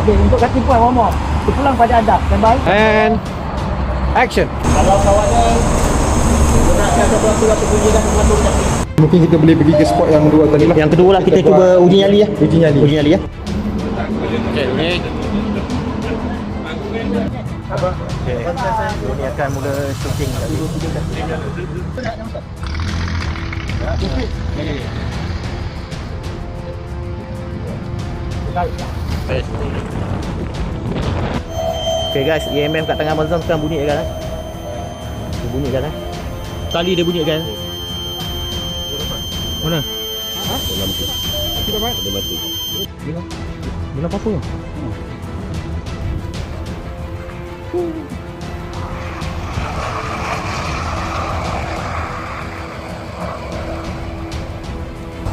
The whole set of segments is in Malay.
Okey, untuk kaki puan one more. Pulang pada adab. Standby. And action. Kalau kawannya gunakan sesuatu bunyi dan sesuatu kaki. Mungkin kita boleh pergi ke spot yang dua tadi lah. Yang kedua lah kita cuba uji nyali lah. Uji nyali. Uji nyali ya. Okay, okay. Okay. Ini akan mula shooting tadi. Okay guys, EMF kat tangan Abang Zam sekarang bunyi kan? Dia bunyi kan? Tali dia bunyi kan? Mana? Ha? Dalam tu. Kita dapat? Ada mati. Bila apa-apa?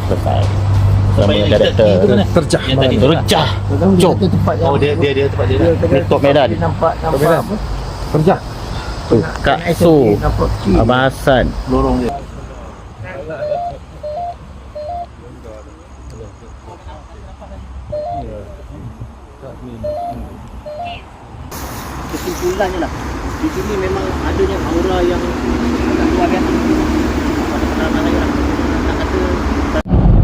Selesai. Sama director Terjah. Terjah. Jom. Oh dia tempat dia. Ni top medan. Nampak apa? Terjah. Kak So Abang Hassan. Lorong dia. Kesimpulannya lah, di sini memang adanya aura yang agak luar biasa. Pengalaman saya lah. Nak kata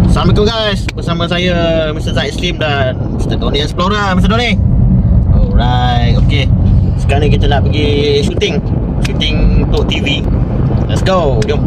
Assalamualaikum guys. Bersama saya Mr. Zaid Slim dan Mr. Tony Explorer. Mr. Tony. Alright, okay. Sekarang ni kita nak pergi shooting untuk TV. Let's go. Jom.